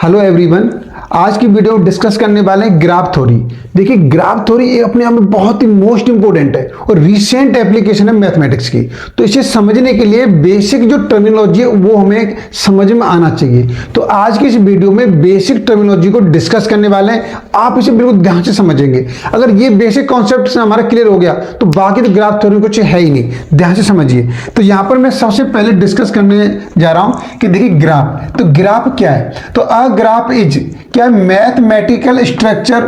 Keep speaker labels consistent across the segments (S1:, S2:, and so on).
S1: Hello everyone, आज की video discuss करने वाले हैं ग्राफ थ्योरी। देखिए, ग्राफ थ्योरी ये अपने आप में बहुत ही मोस्ट इंपोर्टेंट है और रिसेंट एप्लीकेशन है मैथमेटिक्स की। तो इसे समझने के लिए बेसिक जो टर्मिनोलॉजी है वो हमें समझ में आना चाहिए। तो आज की इस वीडियो में बेसिक टर्मिनोलॉजी को डिस्कस करने वाले हैं। आप इसे बिल्कुल ध्यान से समझेंगे। अगर ये बेसिक कॉन्सेप्ट हमारा क्लियर हो गया तो बाकी तो ग्राफ थ्योरी कुछ है ही नहीं। ध्यान से समझिए। तो यहाँ पर मैं सबसे पहले डिस्कस करने जा रहा हूँ कि देखिए ग्राफ, तो ग्राफ क्या है। तो अ ग्राफ इज क्या, mathematical structure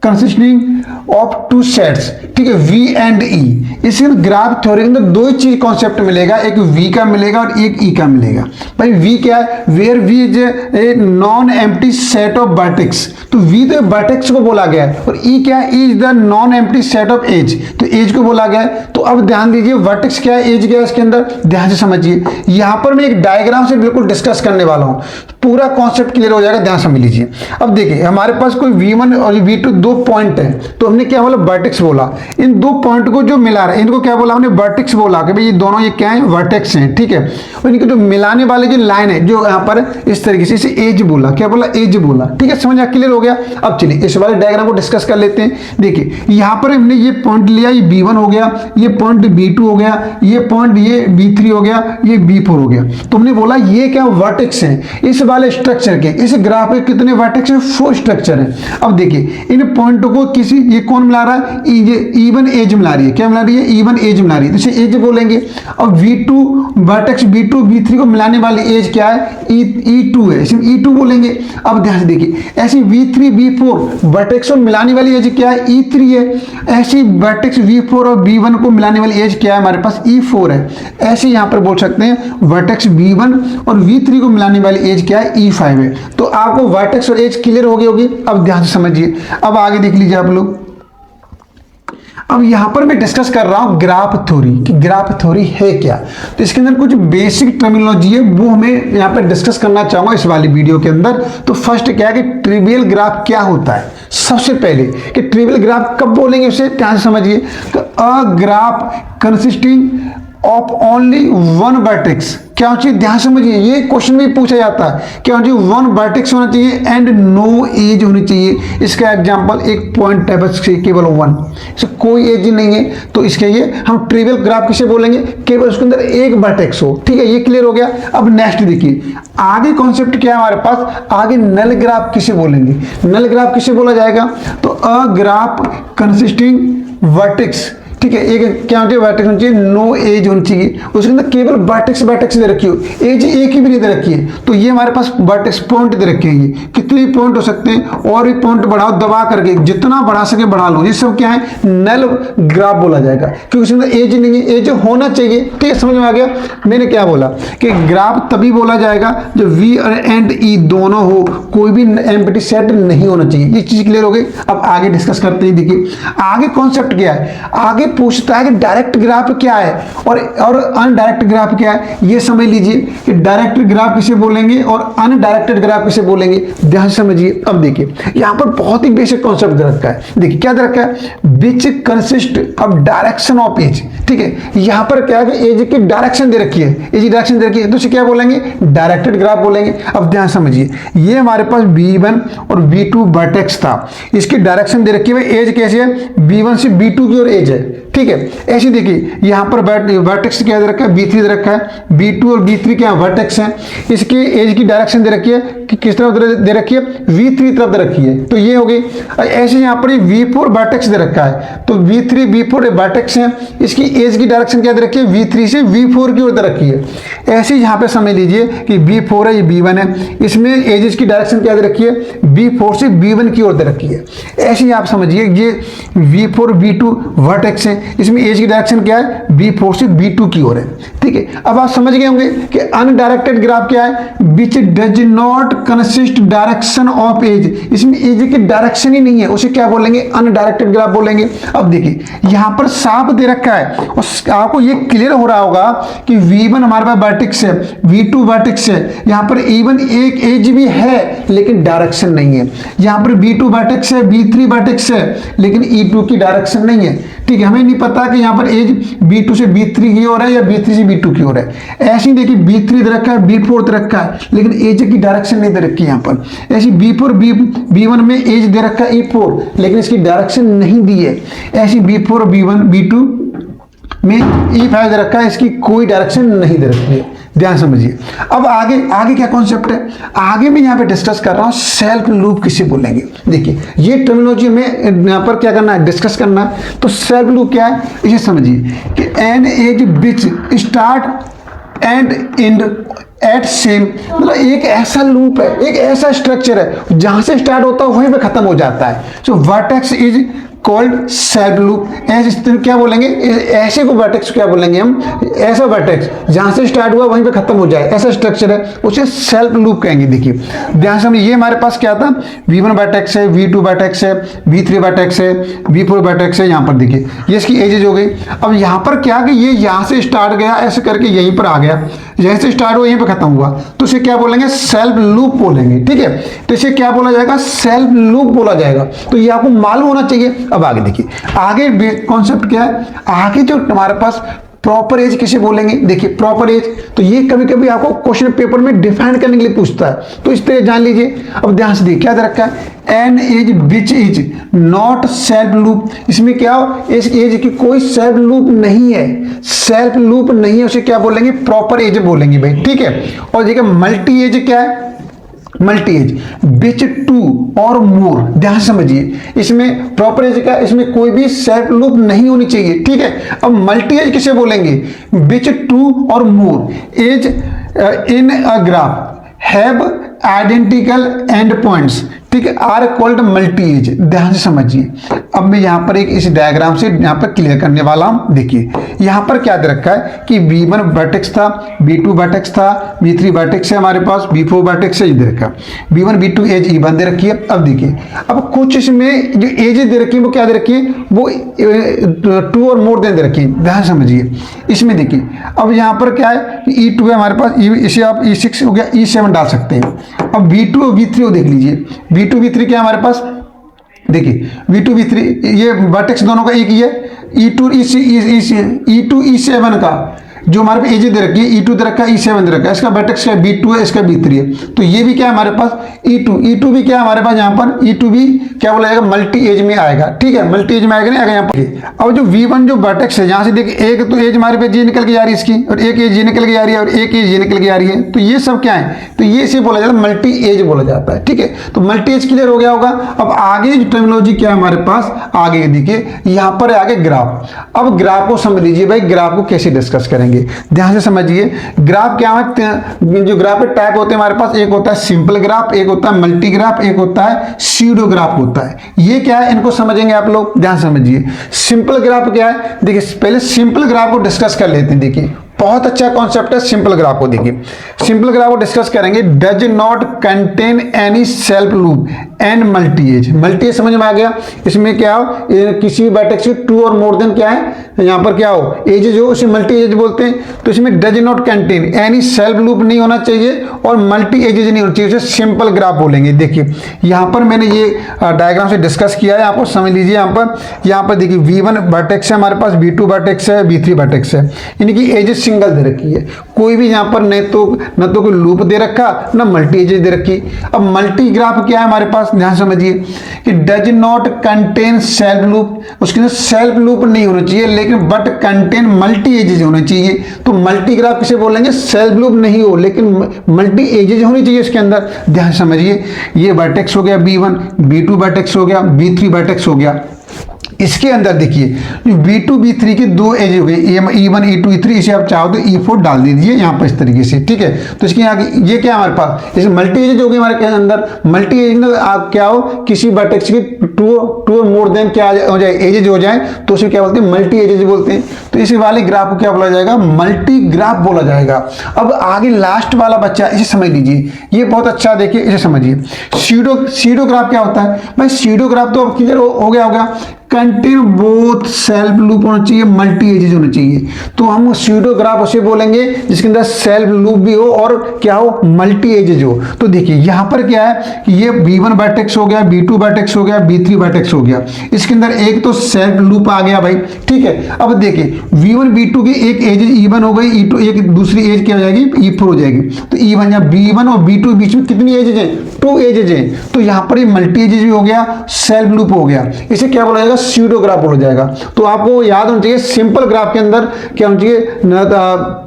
S1: consisting of two sets, ठीक है, वी एंड ई। इसी ग्राफ थ्योरी के अंदर दो ही चीज कॉन्सेप्ट मिलेगा, एक वी का मिलेगा और एक ई का मिलेगा। भाई वी क्या है, where V is a non empty set of vertex. तो वी तो वर्टेक्स को बोला गया है और ई क्या है, E is the non empty set of edge, तो एज को बोला गया है। तो अब ध्यान दीजिए वर्टेक्स क्या है, एज क्या है इसके अंदर, ध्यान से समझिए। यहां पर मैं एक डायग्राम से बिल्कुल डिस्कस करने वाला हूं, पूरा कॉन्सेप्ट क्लियर हो जाएगा, ध्यान समझ लीजिए। अब देखिए हमारे पास कोई V1 और V2 दो पॉइंट है, तो हमने क्या बोला, वर्टेक्स बोला। इन दो पॉइंट को जो मिला रहा है इनको क्या बोला हमने, वर्टेक्स बोला कि भाई ये दोनों ये क्या है, वर्टेक्स हैं, ठीक है। और इनके जो मिलाने वाले जो लाइन है जो यहाँ पर इस तरीके से, इसे एज बोला, क्या बोला, एज बोला, ठीक है। समझ क्लियर हो गया। अब चलिए इस वाले डायग्राम को डिस्कस कर लेते हैं। देखिए यहाँ पर हमने ये पॉइंट लिया, ये B1 हो गया, ये पॉइंट B2 हो गया, ये पॉइंट ये B3 हो गया, ये B4 हो गया। तो हमने बोला ये क्या वर्टेक्स है इस वाले स्ट्रक्चर के। इस ग्राफ में कितने वर्टेक्स हैं, 4 स्ट्रक्चर है। अब देखिए इन पॉइंटों को किसी, ये कौन मिला रहा है, इवन एज मिला रही है, क्या मिला रही है, इवन एज मिला रही है, इसे एज बोलेंगे। अब V2 वर्टेक्स B2 B3 को मिलाने वाली एज क्या है, E2 है, इसे E2 बोलेंगे। अब ध्यान से देखिए ऐसी V3 B4 वर्टेक्स को मिलाने वाली एज क्या है, E3 है। ऐसी वर्टेक्स V4 और B1 को मिलाने वाली एज क्या है, हमारे पास E4 है। ऐसे यहां पर बोल सकते हैं वर्टेक्स B1 और V3 को मिलाने वाली एज क्या है, E5 है। तो आपको वर्टेक्स और एज क्लियर हो गई होगी। अब ध्यान से समझिए, अब आगे देख लीजिए आप लोग। अब यहां पर मैं डिस्कस कर रहा हूं ग्राफ थ्योरी कि ग्राफ थ्योरी है क्या। तो इसके अंदर कुछ बेसिक टर्मिनोलॉजी है वो हमें यहां पर डिस्कस करना चाहूंगा इस वाली वीडियो के अंदर। तो फर्स्ट क्या है कि ट्रिवियल ग्राफ क्या होता है। सबसे पहले कि ट्रिवियल ग्राफ कब बोलेंगे उसे ध्यान से समझिए। तो a graph consisting of only one vertex, क्या होना चाहिए, ध्यान समझिए। ये क्वेश्चन भी पूछा जाता है, क्या होना चाहिए, वन वर्टेक्स होना चाहिए एंड नो एज होनी चाहिए। इसका एग्जांपल एक पॉइंट है बस, केवल वन, इससे कोई एज नहीं है। तो इसके लिए हम ट्रिवियल ग्राफ किसे बोलेंगे, केवल उसके अंदर एक वर्टेक्स हो, ठीक है। ये क्लियर हो गया। अब नेक्स्ट देखिए आगे कॉन्सेप्ट क्या है हमारे पास, आगे नल ग्राफ किसे बोलेंगे, नल ग्राफ किसे बोला जाएगा। तो अ ग्राफ कंसिस्टिंग वर्टेक्स, ठीक है, एक क्या होना चाहिए, वर्टेक्स होना चाहिए, नो एज होनी चाहिए, उसके अंदर केवल वर्टेक्स दे रखी हो, एज एक ही भी नहीं दे रखी है। तो ये हमारे पास वर्टेक्स पॉइंट दे रखे हैं, ये कितने पॉइंट हो सकते हैं, और भी पॉइंट बढ़ाओ दबा करके, जितना बढ़ा सके बढ़ा लो। ये सब क्या है, नल ग्राफ बोला जाएगा, क्योंकि उसके अंदर एज नहीं है, एज होना चाहिए, ठीक है। समझ में आ गया मैंने क्या बोला कि ग्राफ तभी बोला जाएगा जब V एंड E दोनों हो, कोई भी एम्प्टी सेट नहीं होना चाहिए। ये चीज क्लियर हो गई। अब आगे डिस्कस करते हैं। देखिए आगे कॉन्सेप्ट क्या है, आगे पूछता है कि डायरेक्ट ग्राफ क्या है और अनडायरेक्ट ग्राफ क्या है। ये समझ लीजिए कि डायरेक्ट ग्राफ किसे बोलेंगे और अनडायरेक्टेड ग्राफ किसे बोलेंगे, ध्यान से समझिए। अब देखिए यहां पर बहुत ही बेसिक कॉन्सेप्ट दे रखा है। देखिए क्या दे रखा है, which consist of direction of edge, ठीक है। यहां पर क्या है कि एज की डायरेक्शन दे रखी है, एज की डायरेक्शन दे रखी है, तो इसे क्या बोलेंगे, डायरेक्टेड ग्राफ बोलेंगे। अब ध्यान समझिए, ये हमारे पास B1 और B2 वर्टेक्स था, इसकी डायरेक्शन दे रखी है, एज कैसी है, B1 से B2 की ओर एज है, ठीक है। ऐसे देखिए यहां पर वर्टेक्स क्या दे रखा है, B3 दे रखा है, B2 और B3 क्या वर्टेक्स हैं। इसकी एज की डायरेक्शन दे रखी है कि किस तरफ दे रखी है, V3 तरफ दे रखी है, तो ये हो गई। ऐसे यहां पर V4 वर्टेक्स दे रखा है, तो V3 B4 वर्टेक्स हैं, इसकी एज की डायरेक्शन क्या दे रखी है, V3 से V4 की ओर दे रखी है। ऐसे यहां पे समझ लीजिए कि B4 है, ये B1 है, इसमें एज की डायरेक्शन क्या दे रखी है, B4 से B1 की ओर दे रखी है। ऐसे ही आप समझिए ये V4 B2 वर्टेक्स है, इसमें एज की डायरेक्शन क्या है, B4 से B2 की ओर है, ठीक है। अब आप समझ गए होंगे कि अनडायरेक्टेड ग्राफ क्या है, which does not consist direction of edge, इसमें एज की डायरेक्शन ही नहीं है, उसे क्या बोलेंगे, अनडायरेक्टेड ग्राफ बोलेंगे। अब देखिए यहां पर साफ दे रखा है और आपको ये क्लियर हो रहा होगा कि V1 हमारे पास वर्टेक्स है, V2 वर्टेक्स है, यहां पर इवन एक एज भी है लेकिन डायरेक्शन नहीं है। यहां पर B2 वर्टेक्स है, B3 वर्टेक्स है, लेकिन E2 की डायरेक्शन नहीं है, ठीक है। हमें नहीं पता कि यहाँ पर एज B2 से B3 की ओर है या B3 से B2 की ओर है। ऐसे ही देखिए B3 दे रखा है, B4 दे रखा है, लेकिन एज की डायरेक्शन नहीं दे रखी है यहाँ पर। ऐसी B1 में एज दे रखा है E4, लेकिन इसकी डायरेक्शन नहीं दी है। ऐसी B4 B1 B2 में E5 दे रखा है, इसकी कोई डायरेक्शन नहीं दे रखी है। ध्यान समझिए। अब आगे आगे क्या कॉन्सेप्ट है, आगे मैं यहाँ पे डिस्कस कर रहा हूँ सेल्फ लूप किसे बोलेंगे। देखिए ये टर्मिनोलॉजी में यहाँ पर क्या करना है, डिस्कस करना है। तो सेल्फ लूप क्या है, इसे समझिए कि an edge which start and end at same, मतलब एक ऐसा लूप है, एक ऐसा स्ट्रक्चर है जहां से स्टार्ट होता है वहीं पे खत्म हो जाता है। So vertex is called self loop. ऐसे क्या बोलेंगे, ऐसे को वर्टेक्स क्या बोलेंगे हम, ऐसा वर्टेक्स जहां से स्टार्ट हुआ वहीं पे खत्म हो जाए, ऐसा स्ट्रक्चर है, उसे सेल्फ लूप कहेंगे। देखिए ध्यान से, ये हमारे पास क्या था, V1 वर्टेक्स है, V2 वर्टेक्स है, V3 वर्टेक्स है, V4 वर्टेक्स है। यहाँ पर देखिए ये इसकी एजेज हो गई। अब यहाँ पर क्या कि ये यहाँ से स्टार्ट गया, ऐसे करके यहीं पर आ गया, यहीं से स्टार्ट हुआ यहीं पर खत्म हुआ, तो इसे क्या बोलेंगे, सेल्फ लूप बोलेंगे। ठीक है, तो इसे क्या बोला जाएगा, सेल्फ लूप बोला जाएगा। तो ये आपको मालूम होना चाहिए। अब आगे देखिए, आगे कॉन्सेप्ट क्या है, आगे जो हमारे पास प्रॉपर एज किसे बोलेंगे। देखिए प्रॉपर एज, तो ये कभी कभी आपको क्वेश्चन पेपर में डिफाइन करने के लिए पूछता है, तो इस तरह जान लीजिए। अब ध्यान से देखिए क्या दे रखा है, an edge which is not self loop. इसमें क्या हो, इस एज की कोई सेल्फ लूप नहीं है, सेल्फ लूप नहीं है, उसे क्या बोलेंगे, प्रॉपर एज बोलेंगे भाई। ठीक है, और देखिए मल्टी एज क्या है, मल्टी एज विच टू और मोर। ध्यान समझिए, इसमें प्रॉपर एज का, इसमें कोई भी सेल्फ लूप नहीं होनी चाहिए। ठीक है, अब मल्टी एज किसे बोलेंगे, विच टू और more edge in a graph have identical end points, ठीक है, आर कॉल्ड मल्टी एज। ध्यान से समझिए। अब मैं यहाँ पर एक इस डायग्राम से यहाँ पर क्लियर करने वाला हूँ। देखिए यहाँ पर क्या दे रखा है कि V1 वर्टेक्स था, V2 वर्टेक्स था, V3 वर्टेक्स है हमारे पास, V4 वर्टेक्स है, ये दे रखा V1 V2 एज E1 दे रखी है। अब देखिए, अब कुछ इसमें जो एज दे रखी है वो क्या दे रखी है, वो 2 और मोर दे रखी है। ध्यान समझिए, इसमें देखिए अब यहाँ पर क्या है, E2 है हमारे पास, इसे आप E6 हो गया, E7 डाल सकते हैं। अब V2 और V3 को देख लीजिए, V2 V3 क्या है हमारे पास, देखिए V2 V3 ये वर्टेक्स दोनों का एक ही है। E2 E7 का जो हमारे पास एज दे रखी है, E2 दे रखा है, E7 दे रखा है, इसका वर्टेक्स का B2 है, इसका B3 है। तो ये भी क्या है हमारे पास, E2 भी क्या है हमारे पास, यहाँ पर E2 भी क्या बोला जाएगा, मल्टी एज में आएगा। ठीक है, मल्टी एज में आएगा, नहीं आएगा यहाँ पर। अब जो V1 जो वर्टेक्स है, यहाँ से देखिए एक तो एज हमारे पास ये निकल के जा रही है इसकी, और एक एज ये निकल के जा रही है, और एक एज ये निकल के जा रही है। तो ये सब क्या है, तो ये इसे बोला जाता है मल्टी एज बोला जाता है। ठीक है, तो मल्टी एज क्लियर हो गया होगा। अब आगे जो टर्मिनोलॉजी क्या है हमारे पास, आगे देखिए यहाँ पर आगे ग्राफ। अब ग्राफ को समझ लीजिए भाई, ग्राफ को कैसे डिस्कस करेंगे, ध्यान से समझिए। ग्राफ क्या है, जो ग्राफ के टाइप होते हैं हमारे पास, एक होता है सिंपल ग्राफ, एक होता है मल्टी ग्राफ, एक होता है स्यूडो ग्राफ होता है। ये क्या है, इनको समझेंगे आप लोग, ध्यान समझिए। सिंपल ग्राफ क्या है, देखिए पहले सिंपल ग्राफ को डिस्कस कर लेते हैं। देखिए बहुत अच्छा कॉन्सेप्ट है सिंपल ग्राफ को। देखिए सिंपल ग्राफ को डिस्कस करेंगे, does not contain any self loop and multi edge. Multi edge समझ में आ गया, इसमें क्या हो, किसी भी वर्टेक्स से 2 और मोर देन क्या है, यहाँ पर क्या हो, एज जो उसे मल्टी एज बोलते हैं। तो इसमें does not contain any self loop नहीं होना चाहिए और मल्टी एजेज नहीं होना चाहिए, उसे सिंपल ग्राफ बोलेंगे। देखिए यहाँ पर मैंने ये डायग्राम से डिस्कस किया है, आपको समझ लीजिए। यहाँ पर देखिए V1 वर्टेक्स है हमारे पास, V2 वर्टेक्स है, V3 वर्टेक्स है, इनकी एजेज सिंगल दे रखी है, कोई भी यहाँ पर न तो कोई लूप दे रखा, ना मल्टी एजेज दे रखी। अब मल्टी ग्राफ क्या है हमारे पास, ध्यान समझिए कि does not contain self loop, उसके अंदर सेल्फ लूप नहीं होना चाहिए, लेकिन बट कंटेन मल्टी एजेज होना चाहिए। तो मल्टी ग्राफ किसे बोलेंगे, सेल्फ लूप नहीं हो लेकिन मल्टी एजेज होनी चाहिए इसके अंदर। ध्यान समझिए, ये वर्टेक्स हो गया V1, V2 वर्टेक्स हो गया, V3 वर्टेक्स हो गया। इसके अंदर देखिए V2 V3 की 2 एज हो गई, E1 E2 E3, इसे आप चाहो तो E4 डाल दीजिए यहाँ पर इस तरीके से। ठीक है, तो इसके यहाँ ये क्या हमारे पास, जैसे मल्टी एज हो गई हमारे के अंदर। मल्टी एज में आप क्या हो, किसी वर्टेक्स की 2 मोर देन क्या हो जाए, एजेज हो जाए, तो उसे क्या बोलते हैं, मल्टी एजेज बोलते हैं। तो इसी वाले ग्राफ को क्या बोला जाएगा, मल्टी ग्राफ बोला जाएगा। अब आगे लास्ट वाला बच्चा, इसे समझ लीजिए, ये बहुत अच्छा, देखिए इसे समझिए। सीडो ग्राफ क्या होता है भाई, सीडो ग्राफ तो अब क्लियर हो गया होगा। कंटेन बोथ सेल्फ लूप होना चाहिए, मल्टी एजेज होना चाहिए। तो हम स्यूडो ग्राफ उसे बोलेंगे जिसके अंदर सेल्फ लूप भी हो और क्या हो, मल्टी एजेज हो। तो देखिए यहां पर क्या है कि ये B1 वर्टेक्स हो गया, B2 वर्टेक्स हो गया, B3 वर्टेक्स हो गया। इसके अंदर एक तो सेल्फ लूप आ गया भाई, ठीक है। अब देखिए V1 B2 की एक एज E1 हो गई, E2 एक दूसरी एज क्या हो जाएगी, E4 हो जाएगी। तो E1 या B1 और B2 के बीच में कितनी एजेज है, 2 एजेज है। तो यहां पर ये मल्टी एजेज भी हो गया, सेल्फ लूप हो गया। इसे क्या बोला जाएगा, स्यूडो ग्राफ बोला जाएगा। तो आपको याद होना चाहिए सिंपल ग्राफ के अंदर क्या होना चाहिए,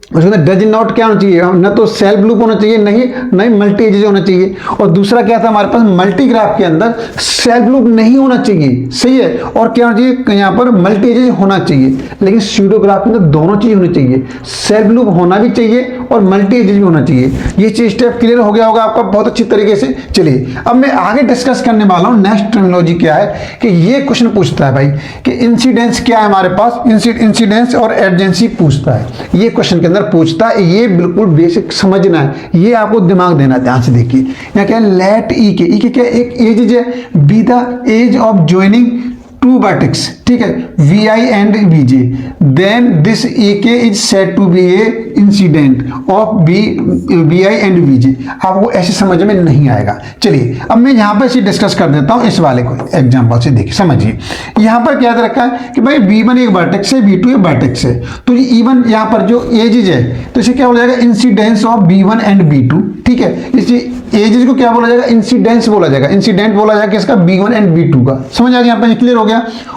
S1: उसके अंदर डज नॉट क्या होना चाहिए, न तो सेल्फ लूप होना चाहिए, नहीं मल्टी एजेज होना चाहिए। और दूसरा क्या था हमारे पास, मल्टी ग्राफ के अंदर सेल्फ लूप नहीं होना चाहिए, सही है। और क्या होना चाहिए, यहाँ पर मल्टी एजेज होना चाहिए। लेकिन स्यूडो ग्राफ के अंदर दोनों चीज होनी चाहिए, सेल्फ लूप होना भी चाहिए और मल्टी एजेज भी होना चाहिए। ये चीज स्टेप क्लियर हो गया होगा आपका बहुत अच्छी तरीके से। चलिए अब मैं आगे डिस्कस करने वाला हूँ नेक्स्ट टर्मिनोलॉजी क्या है, कि ये क्वेश्चन पूछता है भाई कि इंसिडेंस क्या है हमारे पास, इंसिडेंस और एडजेंसी पूछता है। ये क्वेश्चन के अंदर पूछता है, ये बिल्कुल बेसिक समझना है, ये आपको दिमाग देना है। ध्यान से देखिए यहाँ क्या है, लेट ई के क्या एक एज है, be the edge of joining two vertex, ठीक है, V I and V J, then this E K is said to be a incident of V I and V J. आपको ऐसे समझ में नहीं आएगा। चलिए अब मैं यहाँ पर इसे डिस्कस कर देता हूँ इस वाले को एग्जाम्पल से। देखिए समझिए यहाँ पर क्या रखा है कि भाई V1 एक वर्टेक्स है, V2 एक वर्टेक्स है। तो ये E1 यहाँ पर जो एजेज है तो इसे क्या बोला जाएगा, incidence of B1 and B2, ठीक है। इसी एजेज को क्या बोला जाएगा, इंसिडेंस बोला जाएगा, इंसिडेंट बोला जाएगा इसका B1 एंड B2 का। समझ आ गया, यहाँ पर क्लियर हो गया।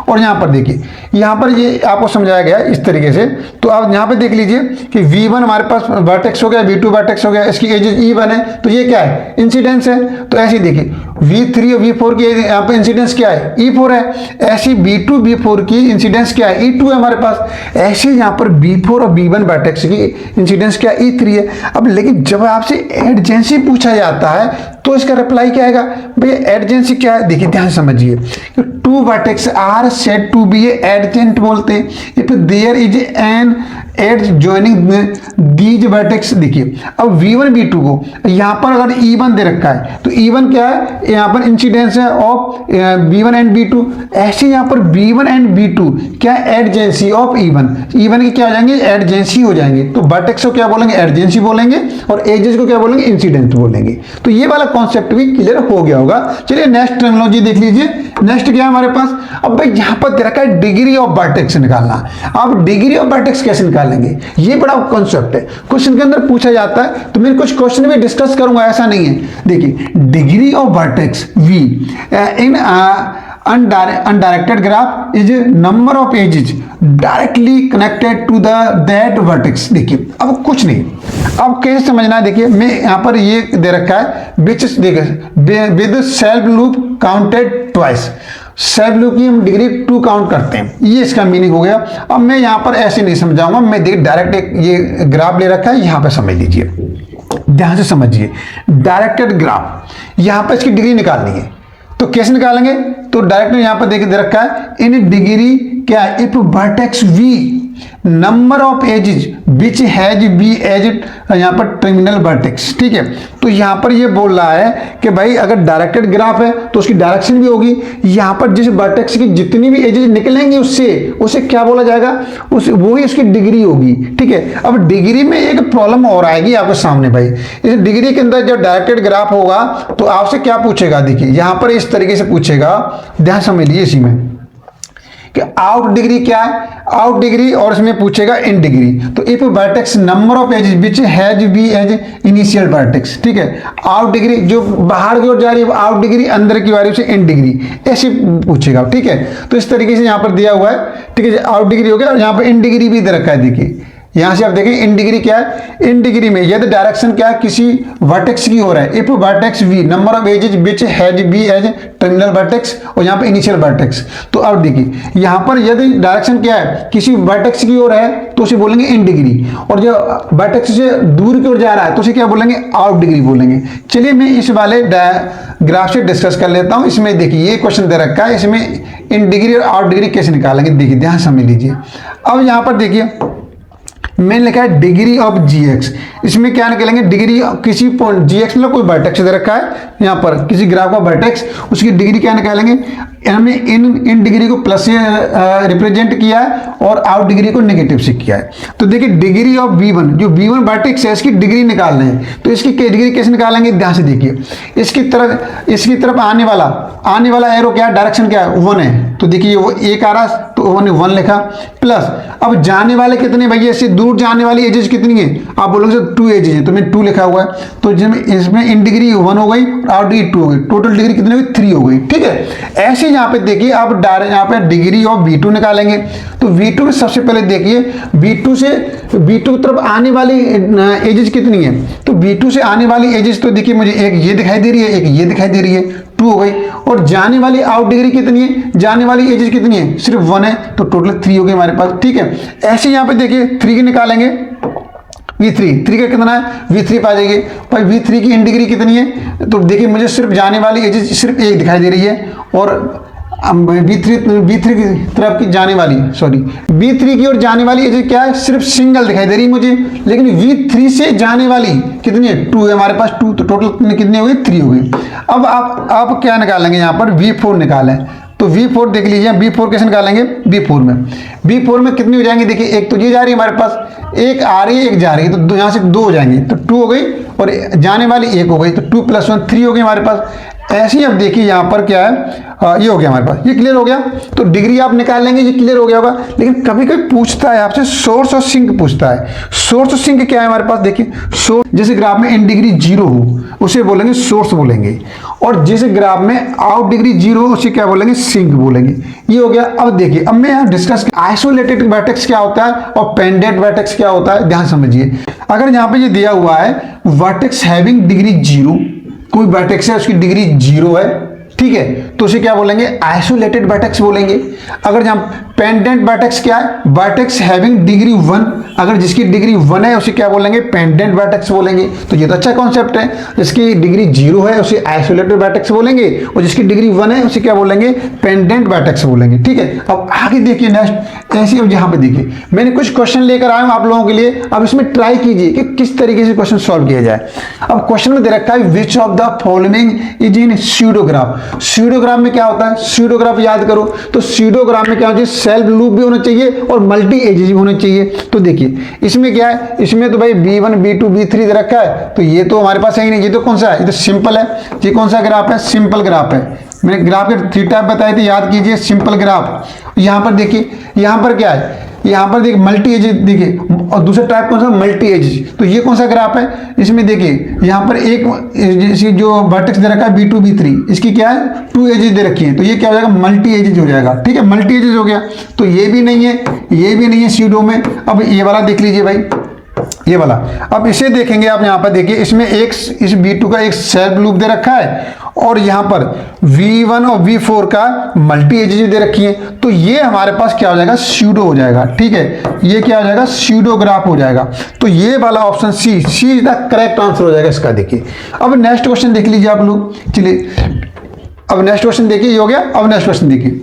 S1: और यहाँ पर देखिए यहाँ पर ये आपको समझाया गया इस तरीके से। तो आप यहाँ पे देख लीजिए कि V1 हमारे पास वर्टेक्स हो गया, V2 वर्टेक्स हो गया, इसकी एजेज E1 है, तो ये क्या है, इंसिडेंस है। तो ऐसे देखिए V3 और V4 की यहाँ पे इंसिडेंस क्या है, E4 है। ऐसी B2 B4 की इंसिडेंस क्या है, E2 है हमारे पास। ऐसे यहाँ पर B4 और B1 वर्टेक्स की इंसिडेंस क्या है, E3 है। अब लेकिन जब आपसे एडजेंसी पूछा जाता है तो इसका रिप्लाई क्या आएगा, भैया एडजेंसी क्या है। देखिए ध्यान समझिए, two vertex are said to be adjacent बोलते हैं if there is an edge joining these vertex. देखिए अब V1 B2 को यहाँ पर अगर E1 दे रखा है तो E1 क्या है, यहाँ पर इंसिडेंस है ऑफ B1 एंड B2। ऐसे यहाँ पर B1 एंड B2 क्या एडजेंसी ऑफ E1 के क्या हो जाएंगे, एडजेंसी हो जाएंगे। तो वर्टेक्स को क्या बोलेंगे, एडजेंसी बोलेंगे, और एजेस को क्या बोलेंगे, इंसिडेंट बोलेंगे। तो ये वाला कॉन्सेप्ट भी क्लियर हो गया होगा। चलिए नेक्स्ट टर्मिनोलॉजी देख लीजिए। नेक्स्ट क्या है हमारे पास, अब भाई यहाँ पर दे रखा है डिग्री ऑफ वर्टेक्स निकालना। आप डिग्री ऑफ वर्टेक्स कैसे निकालेंगे, ये बड़ा कॉन्सेप्ट है, क्वेश्चन के अंदर पूछा जाता है। तो मैं कुछ क्वेश्चन भी डिस्कस करूंगा, ऐसा नहीं है। देखिए degree of vertex V in undirected graph is number of edges directly connected to the that vertex। देखिए अब कुछ नहीं, अब कैसे समझना है। देखिए मैं यहाँ पर ये दे रखा है which देखिए with self loop counted twice। Self loop की हम डिग्री 2 काउंट करते हैं, ये इसका मीनिंग हो गया। अब मैं यहाँ पर ऐसे नहीं समझाऊंगा, मैं देखिए डायरेक्ट एक ये ग्राफ ले रखा है, यहाँ पे समझ लीजिए, ध्यान से समझिए। डायरेक्टेड ग्राफ, यहाँ पर इसकी डिग्री निकालनी है, तो कैसे निकालेंगे, तो डायरेक्ट यहाँ पर देखिए दे रखा है इन डिग्री क्या है, if vertex V number of edges which has V as यहाँ पर टर्मिनल वर्टेक्स, ठीक है। तो यहाँ पर ये बोल रहा है कि भाई अगर डायरेक्टेड ग्राफ है तो उसकी डायरेक्शन भी होगी। यहाँ पर जिस वर्टेक्स की जितनी भी एजेस निकलेंगी उसे क्या बोला जाएगा, वही उसकी डिग्री होगी, ठीक है। अब डिग्री में एक प्रॉब्लम और आएगी आपके सामने भाई। इस डिग्री के अंदर जब डायरेक्टेड ग्राफ होगा तो आपसे क्या पूछेगा, देखिए यहाँ पर इस तरीके से पूछेगा, ध्यान समझ लीजिए इसी में कि आउट डिग्री क्या है, आउट डिग्री, और इसमें पूछेगा इन डिग्री। तो if vertex number of edges which has V as initial vertex, ठीक है। आउट डिग्री जो बाहर की ओर जा रही है आउट डिग्री, अंदर की वाली से इन डिग्री, ऐसे पूछेगा, ठीक है। तो इस तरीके से यहाँ पर दिया हुआ है, ठीक है। आउट डिग्री हो गया, और यहाँ पर इन डिग्री भी दे रखा है। देखिए यहां से आप देखें इन डिग्री क्या है, इन डिग्री में यदि डायरेक्शन क्या है, किसी वर्टेक्स की हो रहा है, if vertex V number of edges which has V as terminal vertex, और यहाँ पे इनिशियल वर्टेक्स। तो अब देखिए यहाँ पर यदि डायरेक्शन क्या है, किसी वर्टेक्स की ओर है तो उसे बोलेंगे इन डिग्री, और जो वर्टेक्स से दूर की ओर जा रहा है तो उसे क्या बोलेंगे, आउट डिग्री बोलेंगे। चलिए मैं इस वाले ग्राफ से डिस्कस कर लेता हूं। इसमें देखिए ये क्वेश्चन दे रखा है, इसमें इन डिग्री और आउट डिग्री कैसे निकालेंगे, देखिए ध्यान समझ लीजिए। अब यहाँ पर देखिए मैंने लिखा है डिग्री ऑफ जीएक्स। इसमें क्या निकालेंगे, डिग्री किसी पॉइंट जीएक्स मतलब कोई वर्टेक्स दे रखा है यहाँ पर किसी ग्राफ का वर्टेक्स, उसकी डिग्री क्या निकालेंगे, हमने इन डिग्री को प्लस से रिप्रेजेंट किया है और आउट डिग्री को नेगेटिव से किया है। तो देखिए डिग्री ऑफ V1, जो V1 वर्टेक्स है इसकी डिग्री निकालना है, तो इसकी डिग्री कैसे निकालेंगे, ध्यान से देखिए। इसकी तरफ आने वाला एरो क्या है, डायरेक्शन क्या है, 1 है, तो देखिए वो एक आ रहा तो 1 लिखा, प्लस अब जाने वाले कितने भैया, इससे दूर जाने वाली एजेस कितनी है, आप बोलोगे सर 2 एजेस है, तो मैं 2 लिखा हुआ है, तो इसमें इन डिग्री 1 हो गई और आउट डिग्री 2 हो गई, टोटल डिग्री कितनी हो गई, 3 हो गई। ठीक है, ऐसे यहाँ पे देखिए आप डायरेक्ट यहाँ पे डिग्री ऑफ V2 निकालेंगे, तो V2 में सबसे पहले देखिए V2 की तरफ आने वाली एजेस कितनी है, तो V2 से आने वाली एजेस तो देखिए मुझे एक ये दिखाई दे रही है, एक ये दिखाई दे रही है, 2 हो गई, और जाने वाली आउट डिग्री कितनी है, जाने वाली एजेस कितनी है, सिर्फ 1 है, तो टोटल 3 हो गई हमारे पास। ठीक है, ऐसे यहाँ पे देखिए 3 की निकालेंगे, V3 का कितना है, V3 पा जाएगी भाई, V3 की इन डिग्री कितनी है, तो देखिए मुझे सिर्फ जाने वाली एजेस सिर्फ एक दिखाई दे रही है, और V3 की तरफ की जाने वाली V3 की ओर जाने वाली एजेस क्या है, सिर्फ सिंगल दिखाई दे रही है मुझे, लेकिन V3 से जाने वाली कितनी है, 2 है हमारे पास, 2, तो टोटल कितनी हो गई, 3 हो गई। अब आप क्या निकालेंगे, यहाँ पर V4 निकालें, तो V4 देख लीजिए, V4 कैसे निकालेंगे, V4 में कितनी हो जाएंगी, देखिए एक तो ये जा रही है हमारे पास, एक आ रही है एक जा रही है, तो यहाँ से 2 हो जाएंगे, तो 2 हो गई, और जाने वाली 1 हो गई, तो 2 + 1 3 हो गई हमारे पास। ऐसे ही अब देखिए यहाँ पर क्या है, ये हो गया हमारे पास, ये क्लियर हो गया, तो डिग्री आप निकाल लेंगे, ये क्लियर हो गया होगा। लेकिन कभी कभी पूछता है आपसे सोर्स और सिंक पूछता है, सोर्स और सिंक क्या है हमारे पास, देखिए सोर्स जैसे ग्राफ में इन डिग्री 0 हो उसे बोलेंगे सोर्स बोलेंगे, और जैसे ग्राफ में आउट डिग्री 0 हो उसे क्या बोलेंगे, सिंक बोलेंगे। ये हो गया। अब देखिए, अब मैं यहाँ डिस्कस आइसोलेटेड वर्टेक्स क्या होता है और पेंडेंट वर्टेक्स क्या होता है, ध्यान समझिए। अगर यहाँ पे ये दिया हुआ है वर्टेक्स हैविंग डिग्री 0, कोई वर्टेक्स है उसकी डिग्री 0 है, ठीक है, तो उसे क्या बोलेंगे, आइसोलेटेड वर्टेक्स बोलेंगे। अगर जहाँ पेंडेंट वर्टेक्स क्या है, वर्टेक्स हैविंग डिग्री 1, अगर जिसकी डिग्री 1 है उसे क्या बोलेंगे, पेंडेंट वर्टेक्स बोलेंगे। तो ये तो अच्छा कॉन्सेप्ट है, जिसकी डिग्री 0 है उसे आइसोलेटेड वर्टेक्स बोलेंगे, और जिसकी डिग्री 1 है उसे क्या बोलेंगे, पेंडेंट वर्टेक्स बोलेंगे। ठीक है, अब आगे देखिए नेक्स्ट, ऐसे अब यहाँ पे देखिए मैंने कुछ क्वेश्चन लेकर आया हूँ आप लोगों के लिए, अब इसमें ट्राई कीजिए कि किस तरीके से क्वेश्चन सॉल्व किया जाए। अब क्वेश्चन में दे रखा है which of the following is in pseudograph. Pseudograph में क्या होता है, स्यूडोग्राफ याद करो, तो स्यूडोग्राफ में क्या होना चाहिए, सेल्फ लूप भी होना चाहिए और मल्टी एजेस भी होने चाहिए। तो देखिए इसमें क्या है, इसमें तो भाई V1 V2 V3 दे रखा है, तो ये तो हमारे पास है ही नहीं, ये तो कौन सा है, ये तो सिंपल है। ये कौन सा ग्राफ है, सिंपल ग्राफ है। मैंने ग्राफ के 3 टाइप बताए थे, याद कीजिए, सिंपल ग्राफ। यहाँ पर देखिए, यहाँ पर क्या है, यहाँ पर देखिए मल्टी एजेस देखिए, और दूसरा टाइप कौन सा, मल्टी एजेस। तो ये कौन सा ग्राफ है, इसमें देखिए यहाँ पर एक इसकी जो वर्टेक्स दे रखा है V2 V3, इसकी क्या है 2 एजेस दे रखी है, तो ये क्या हो जाएगा, मल्टी एजेस हो जाएगा। ठीक है, मल्टी एजेस हो गया, तो ये भी नहीं है, ये भी नहीं है स्यूडो में। अब ये वाला देख लीजिए भाई, ये वाला, अब इसे देखेंगे आप, यहाँ पर देखिए इसमें इस V2 का एक सेल्फ लूप दे रखा है, और यहाँ पर V1 और V4 का मल्टी एजेस दे रखी है, तो ये हमारे पास क्या हो जाएगा, स्यूडो हो जाएगा। ठीक है, ये क्या हो जाएगा, स्यूडोग्राफ हो जाएगा। तो ये वाला option C is the correct answer हो जाएगा इसका। देखिए अब नेक्स्ट क्वेश्चन देख लीजिए आप लोग, चलिए अब नेक्स्ट क्वेश्चन देखिए, ये हो गया। अब नेक्स्ट क्वेश्चन देखिए,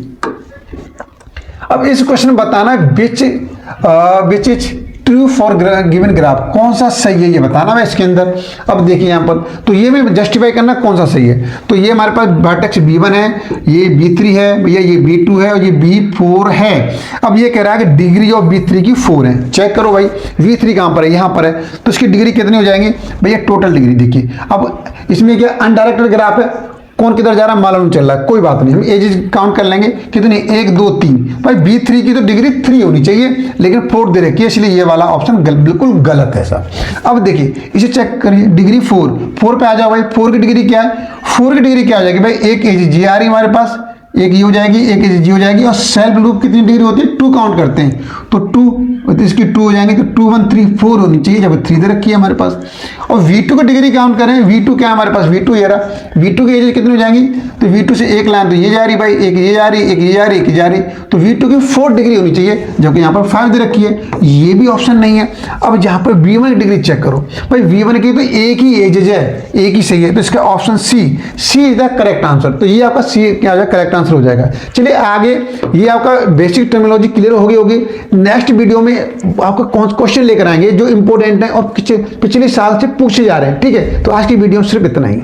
S1: अब इस क्वेश्चन में बताना which is true for given graph, कौन सा सही है ये बताना है इसके अंदर। अब देखिए यहाँ पर, तो ये में जस्टिफाई करना कौन सा सही है। तो ये हमारे पास वर्टेक्स V1 है, ये V3 है भैया, ये V2 है और ये V4 है। अब ये कह रहा है कि डिग्री ऑफ V3 की 4 है। चेक करो भाई, V3 कहाँ पर है, यहाँ पर है, तो इसकी डिग्री कितनी हो जाएंगी भैया, टोटल डिग्री देखिए। अब इसमें क्या अनडायरेक्टेड ग्राफ है, कौन किधर जा रहा है मालूम चल रहा है, कोई बात नहीं, हम एजेस काउंट कर लेंगे कितनी, 1 2 3। भाई V3 की तो डिग्री 3 होनी चाहिए, लेकिन 4 दे रखी है, इसलिए ये वाला ऑप्शन बिल्कुल गलत है सर। अब देखिए इसे चेक करिए, डिग्री 4 पे आ जाओ भाई, 4 की डिग्री क्या है, 4 की डिग्री क्या हो जाएगी भाई, एक एज जी आ रही है हमारे पास, एक ये हो जाएगी, एक एज जी हो जाएगी, और सेल्फ लूप कितनी डिग्री होती है, 2 काउंट करते हैं, तो 2, तो इसकी 2 हो जाएंगे, तो 2 1 3 4 होनी चाहिए, जब 3 दे रखी है हमारे पास। और V2 की डिग्री काउंट करें, V2 क्या है हमारे पास, V2 ये रहा, V2 की एज कितनी हो जाएंगी, तो V2 से एक लाइन तो ये जा रही भाई, एक ये जा रही, एक ये जा रही, एक ये जा रही, तो V2 की 4 डिग्री होनी चाहिए, जबकि यहाँ पर 5 दे रखी है, ये भी ऑप्शन नहीं है। अब यहाँ पर V1 की डिग्री चेक करो भाई, V1 की तो एक ही एजेज है, एक ही सही है, तो इसका option C is the correct answer. तो ये आपका सी क्या हो जाएगा, करेक्ट आंसर हो जाएगा। चलिए आगे, ये आपका बेसिक टर्मिनोलॉजी क्लियर हो गई होगी। नेक्स्ट वीडियो में आपको क्वेश्चन लेकर आएंगे जो इंपॉर्टेंट है और पिछले साल से पूछे जा रहे हैं। ठीक है, तो आज की वीडियो सिर्फ इतना ही।